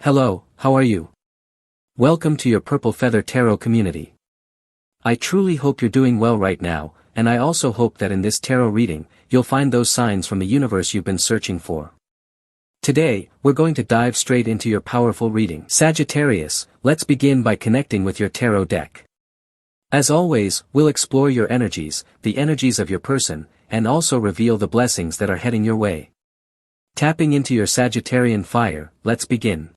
Hello, how are you? Welcome to your Purple Feather Tarot community. I truly hope you're doing well right now, and I also hope that in this tarot reading, you'll find those signs from the universe you've been searching for. Today, we're going to dive straight into your powerful reading. Sagittarius, let's begin by connecting with your tarot deck. As always, we'll explore your energies, the energies of your person, and also reveal the blessings that are heading your way. Tapping into your Sagittarian fire, let's begin.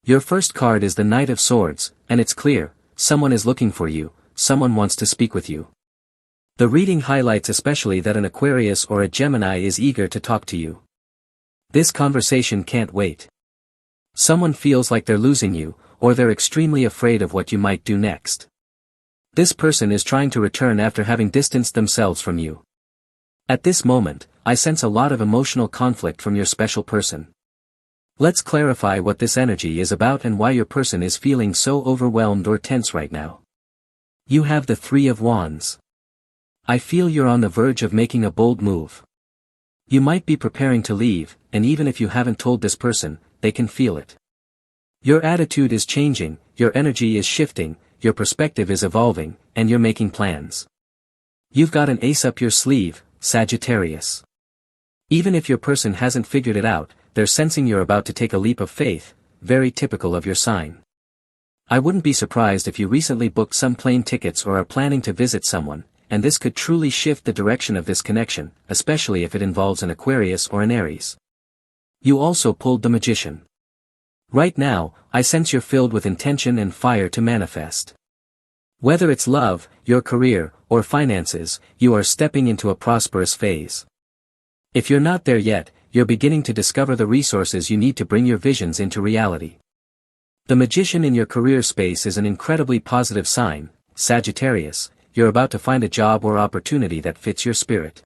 Your first card is the Knight of Swords, and it's clear, someone is looking for you, someone wants to speak with you. The reading highlights especially that an Aquarius or a Gemini is eager to talk to you. This conversation can't wait. Someone feels like they're losing you, or they're extremely afraid of what you might do next. This person is trying to return after having distanced themselves from you. At this moment, I sense a lot of emotional conflict from your special person. Let's clarify what this energy is about and why your person is feeling so overwhelmed or tense right now. You have the Three of Wands. I feel you're on the verge of making a bold move. You might be preparing to leave, and even if you haven't told this person, they can feel it. Your attitude is changing, your energy is shifting, your perspective is evolving, and you're making plans. You've got an ace up your sleeve, Sagittarius. Even if your person hasn't figured it out, they're sensing you're about to take a leap of faith, very typical of your sign. I wouldn't be surprised if you recently booked some plane tickets or are planning to visit someone, and this could truly shift the direction of this connection, especially if it involves an Aquarius or an Aries. You also pulled the Magician. Right now, I sense you're filled with intention and fire to manifest. Whether it's love, your career, or finances, you are stepping into a prosperous phase. If you're not there yet, you're beginning to discover the resources you need to bring your visions into reality. The Magician in your career space is an incredibly positive sign, Sagittarius. You're about to find a job or opportunity that fits your spirit.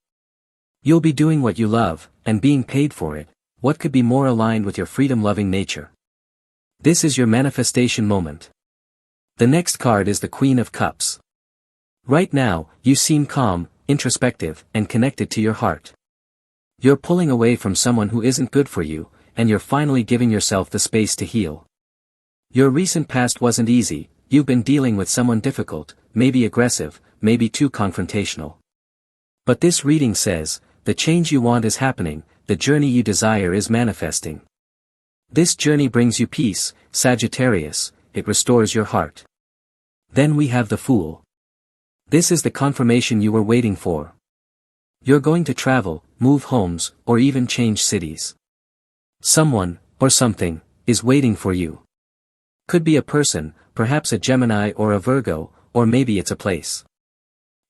You'll be doing what you love, and being paid for it. What could be more aligned with your freedom-loving nature? This is your manifestation moment. The next card is the Queen of Cups. Right now, you seem calm, introspective, and connected to your heart. You're pulling away from someone who isn't good for you, and you're finally giving yourself the space to heal. Your recent past wasn't easy, you've been dealing with someone difficult, maybe aggressive, maybe too confrontational. But this reading says, the change you want is happening, the journey you desire is manifesting. This journey brings you peace, Sagittarius, it restores your heart. Then we have the Fool. This is the confirmation you were waiting for. You're going to travel, move homes, or even change cities. Someone, or something, is waiting for you. Could be a person, perhaps a Gemini or a Virgo, or maybe it's a place.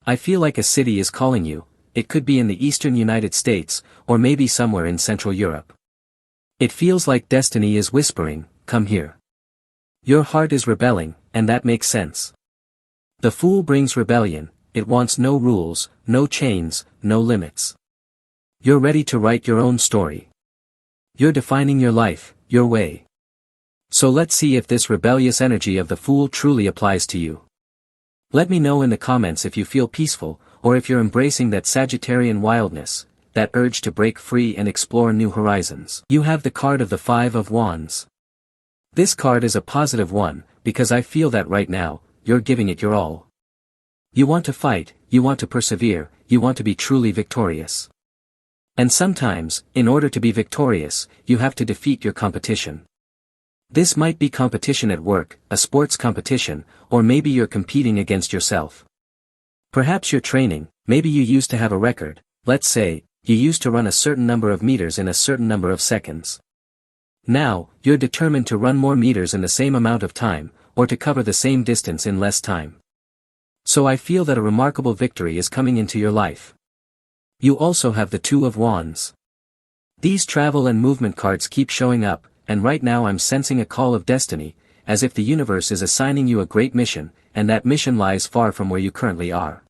I feel like a city is calling you, it could be in the eastern United States, or maybe somewhere in Central Europe. It feels like destiny is whispering, come here. Your heart is rebelling, and that makes sense. The Fool brings rebellion, it wants no rules, no chains, no limits. You're ready to write your own story. You're defining your life, your way. So let's see if this rebellious energy of the Fool truly applies to you. Let me know in the comments if you feel peaceful, or if you're embracing that Sagittarian wildness, that urge to break free and explore new horizons. You have the card of the Five of Wands. This card is a positive one, because I feel that right now, you're giving it your all. You want to fight, you want to persevere, you want to be truly victorious. And sometimes, in order to be victorious, you have to defeat your competition. This might be competition at work, a sports competition, or maybe you're competing against yourself. Perhaps you're training, maybe you used to have a record, let's say, you used to run a certain number of meters in a certain number of seconds. Now, you're determined to run more meters in the same amount of time, or to cover the same distance in less time. So I feel that a remarkable victory is coming into your life. You also have the Two of Wands. These travel and movement cards keep showing up, and right now I'm sensing a call of destiny, as if the universe is assigning you a great mission, and that mission lies far from where you currently are.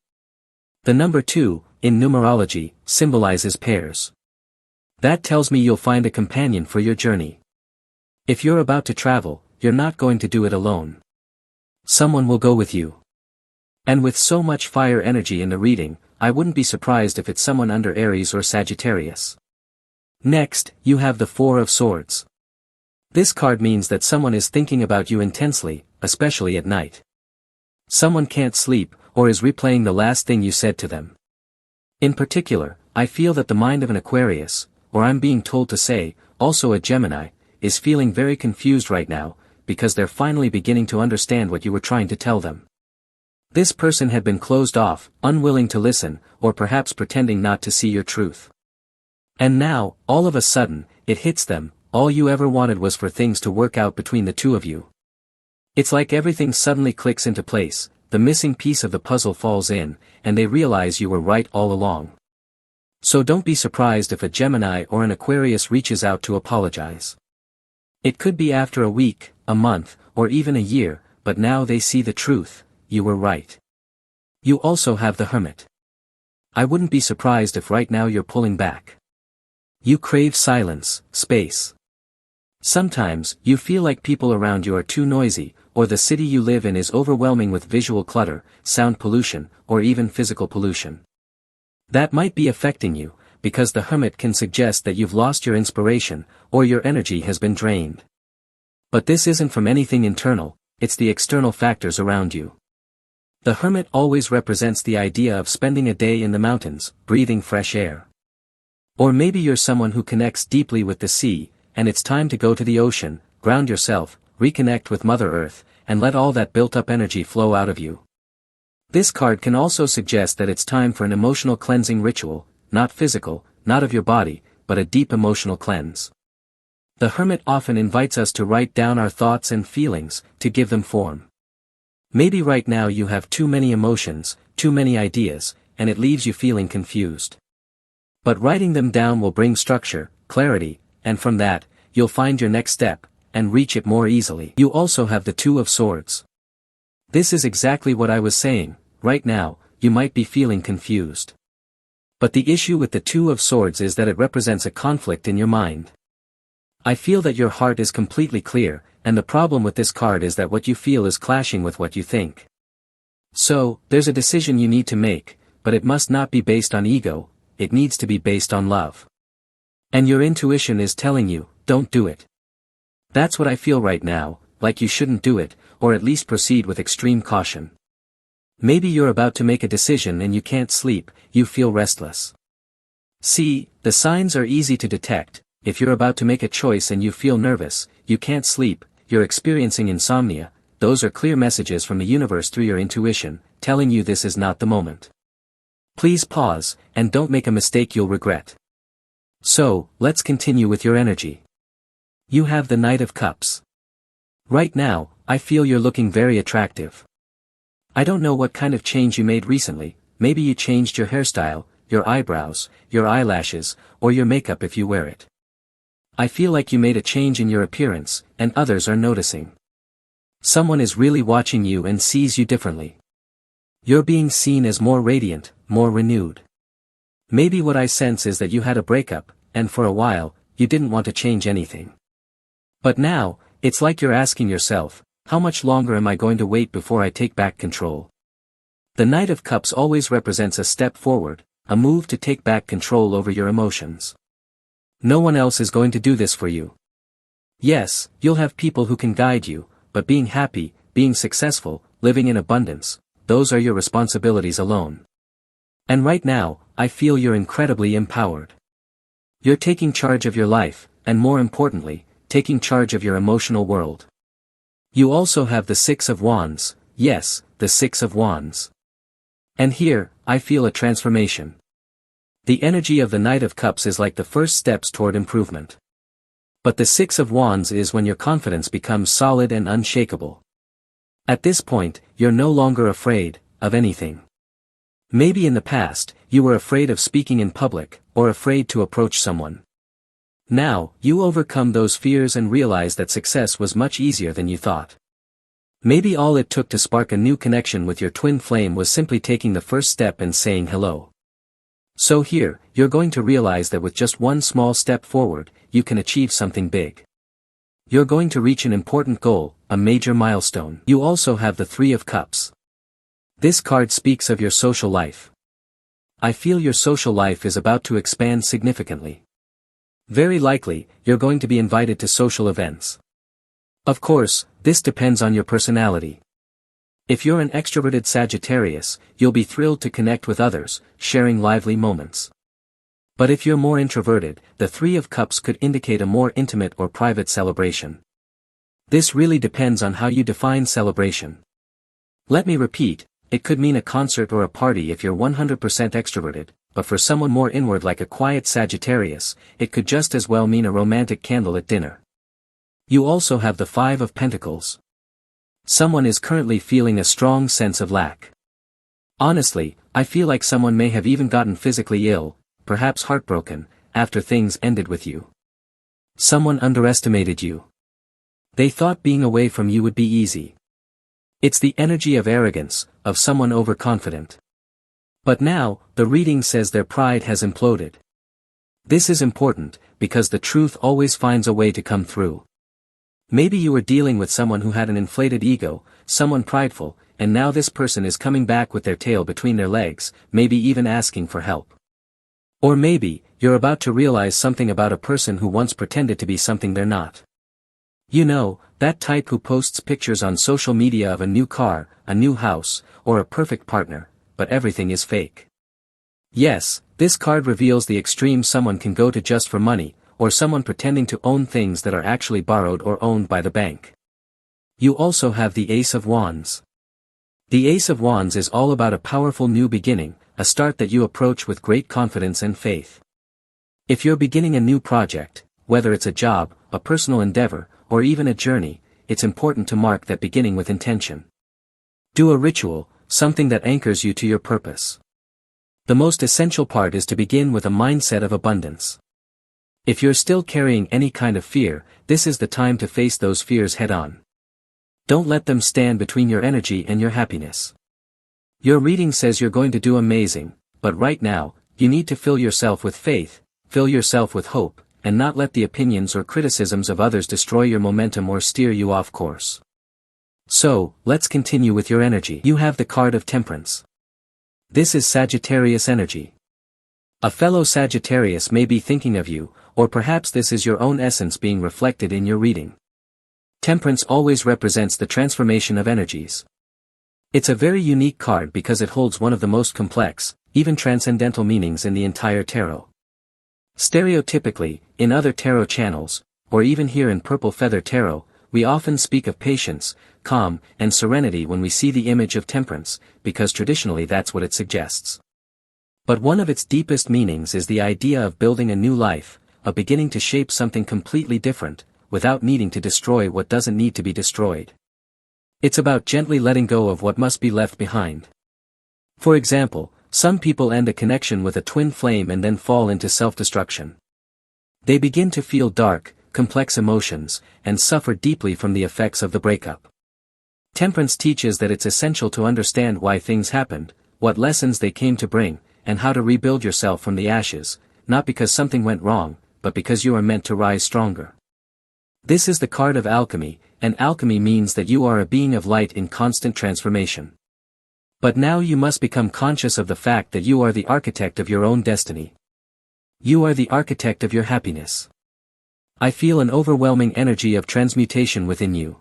The number 2, in numerology, symbolizes pairs. That tells me you'll find a companion for your journey. If you're about to travel, you're not going to do it alone. Someone will go with you. And with so much fire energy in the reading, I wouldn't be surprised if it's someone under Aries or Sagittarius. Next, you have the Four of Swords. This card means that someone is thinking about you intensely, especially at night. Someone can't sleep, or is replaying the last thing you said to them. In particular, I feel that the mind of an Aquarius, or I'm being told to say, also a Gemini, is feeling very confused right now, because they're finally beginning to understand what you were trying to tell them. This person had been closed off, unwilling to listen, or perhaps pretending not to see your truth. And now, all of a sudden, it hits them, all you ever wanted was for things to work out between the two of you. It's like everything suddenly clicks into place, the missing piece of the puzzle falls in, and they realize you were right all along. So don't be surprised if a Gemini or an Aquarius reaches out to apologize. It could be after a week, a month, or even a year, but now they see the truth, you were right. You also have the Hermit. I wouldn't be surprised if right now you're pulling back. You crave silence, space. Sometimes, you feel like people around you are too noisy, or the city you live in is overwhelming with visual clutter, sound pollution, or even physical pollution. That might be affecting you, because the Hermit can suggest that you've lost your inspiration, or your energy has been drained. But this isn't from anything internal, it's the external factors around you. The Hermit always represents the idea of spending a day in the mountains, breathing fresh air. Or maybe you're someone who connects deeply with the sea, and it's time to go to the ocean, ground yourself, reconnect with Mother Earth, and let all that built-up energy flow out of you. This card can also suggest that it's time for an emotional cleansing ritual, not physical, not of your body, but a deep emotional cleanse. The Hermit often invites us to write down our thoughts and feelings, to give them form. Maybe right now you have too many emotions, too many ideas, and it leaves you feeling confused. But writing them down will bring structure, clarity, and from that, you'll find your next step, and reach it more easily. You also have the Two of Swords. This is exactly what I was saying, right now, you might be feeling confused. But the issue with the Two of Swords is that it represents a conflict in your mind. I feel that your heart is completely clear, and the problem with this card is that what you feel is clashing with what you think. So, there's a decision you need to make, but it must not be based on ego, it needs to be based on love. And your intuition is telling you, don't do it. That's what I feel right now, like you shouldn't do it, or at least proceed with extreme caution. Maybe you're about to make a decision and you can't sleep, you feel restless. See, the signs are easy to detect. If you're about to make a choice and you feel nervous, you can't sleep, you're experiencing insomnia, those are clear messages from the universe through your intuition, telling you this is not the moment. Please pause, and don't make a mistake you'll regret. So, let's continue with your energy. You have the Knight of Cups. Right now, I feel you're looking very attractive. I don't know what kind of change you made recently, maybe you changed your hairstyle, your eyebrows, your eyelashes, or your makeup if you wear it. I feel like you made a change in your appearance, and others are noticing. Someone is really watching you and sees you differently. You're being seen as more radiant, more renewed. Maybe what I sense is that you had a breakup, and for a while, you didn't want to change anything. But now, it's like you're asking yourself, how much longer am I going to wait before I take back control? The Knight of Cups always represents a step forward, a move to take back control over your emotions. No one else is going to do this for you. Yes, you'll have people who can guide you, but being happy, being successful, living in abundance, those are your responsibilities alone. And right now, I feel you're incredibly empowered. You're taking charge of your life, and more importantly, taking charge of your emotional world. You also have the Six of Wands, yes, the Six of Wands. And here, I feel a transformation. The energy of the Knight of Cups is like the first steps toward improvement. But the Six of Wands is when your confidence becomes solid and unshakable. At this point, you're no longer afraid of anything. Maybe in the past, you were afraid of speaking in public, or afraid to approach someone. Now, you overcome those fears and realize that success was much easier than you thought. Maybe all it took to spark a new connection with your twin flame was simply taking the first step and saying hello. So here, you're going to realize that with just one small step forward, you can achieve something big. You're going to reach an important goal, a major milestone. You also have the Three of Cups. This card speaks of your social life. I feel your social life is about to expand significantly. Very likely, you're going to be invited to social events. Of course, this depends on your personality. If you're an extroverted Sagittarius, you'll be thrilled to connect with others, sharing lively moments. But if you're more introverted, the Three of Cups could indicate a more intimate or private celebration. This really depends on how you define celebration. Let me repeat, it could mean a concert or a party if you're 100% extroverted, but for someone more inward like a quiet Sagittarius, it could just as well mean a romantic candlelit dinner. You also have the Five of Pentacles. Someone is currently feeling a strong sense of lack. Honestly, I feel like someone may have even gotten physically ill, perhaps heartbroken, after things ended with you. Someone underestimated you. They thought being away from you would be easy. It's the energy of arrogance, of someone overconfident. But now, the reading says their pride has imploded. This is important, because the truth always finds a way to come through. Maybe you were dealing with someone who had an inflated ego, someone prideful, and now this person is coming back with their tail between their legs, maybe even asking for help. Or maybe, you're about to realize something about a person who once pretended to be something they're not. You know, that type who posts pictures on social media of a new car, a new house, or a perfect partner, but everything is fake. Yes, this card reveals the extreme someone can go to just for money, or someone pretending to own things that are actually borrowed or owned by the bank. You also have the Ace of Wands. The Ace of Wands is all about a powerful new beginning, a start that you approach with great confidence and faith. If you're beginning a new project, whether it's a job, a personal endeavor, or even a journey, it's important to mark that beginning with intention. Do a ritual, something that anchors you to your purpose. The most essential part is to begin with a mindset of abundance. If you're still carrying any kind of fear, this is the time to face those fears head-on. Don't let them stand between your energy and your happiness. Your reading says you're going to do amazing, but right now, you need to fill yourself with faith, fill yourself with hope, and not let the opinions or criticisms of others destroy your momentum or steer you off course. So, let's continue with your energy. You have the card of Temperance. This is Sagittarius energy. A fellow Sagittarius may be thinking of you, or perhaps this is your own essence being reflected in your reading. Temperance always represents the transformation of energies. It's a very unique card because it holds one of the most complex, even transcendental meanings in the entire tarot. Stereotypically, in other tarot channels, or even here in Purple Feather Tarot, we often speak of patience, calm, and serenity when we see the image of temperance, because traditionally that's what it suggests. But one of its deepest meanings is the idea of building a new life, a beginning to shape something completely different, without needing to destroy what doesn't need to be destroyed. It's about gently letting go of what must be left behind. For example, some people end a connection with a twin flame and then fall into self-destruction. They begin to feel dark, complex emotions, and suffer deeply from the effects of the breakup. Temperance teaches that it's essential to understand why things happened, what lessons they came to bring, and how to rebuild yourself from the ashes, not because something went wrong, but because you are meant to rise stronger. This is the card of alchemy, and alchemy means that you are a being of light in constant transformation. But now you must become conscious of the fact that you are the architect of your own destiny. You are the architect of your happiness. I feel an overwhelming energy of transmutation within you.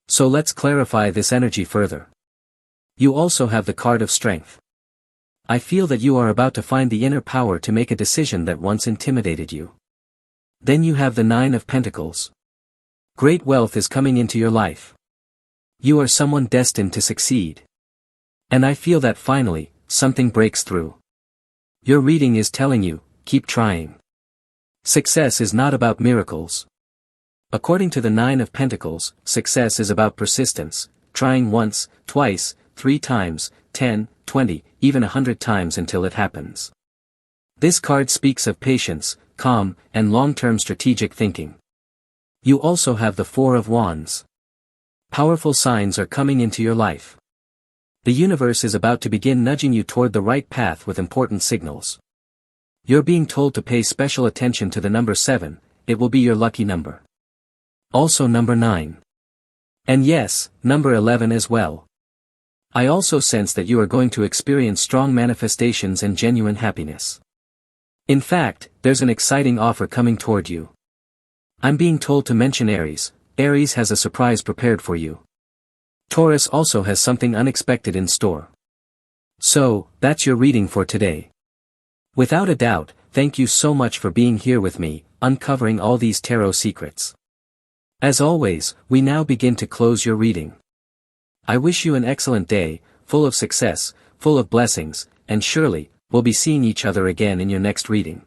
So let's clarify this energy further. You also have the card of Strength. I feel that you are about to find the inner power to make a decision that once intimidated you. Then you have the Nine of Pentacles. Great wealth is coming into your life. You are someone destined to succeed. And I feel that finally, something breaks through. Your reading is telling you, keep trying. Success is not about miracles. According to the Nine of Pentacles, success is about persistence, trying once, twice, 3 times, 10, 20, even 100 times until it happens. This card speaks of patience, calm, and long-term strategic thinking. You also have the Four of Wands. Powerful signs are coming into your life. The universe is about to begin nudging you toward the right path with important signals. You're being told to pay special attention to the number 7, it will be your lucky number. Also number 9. And yes, number 11 as well. I also sense that you are going to experience strong manifestations and genuine happiness. In fact, there's an exciting offer coming toward you. I'm being told to mention Aries Aries has a surprise prepared for you. Taurus also has something unexpected in store. So, that's your reading for today. Without a doubt, thank you so much for being here with me, uncovering all these tarot secrets. As always, we now begin to close your reading. I wish you an excellent day, full of success, full of blessings, and surely, we'll be seeing each other again in your next reading.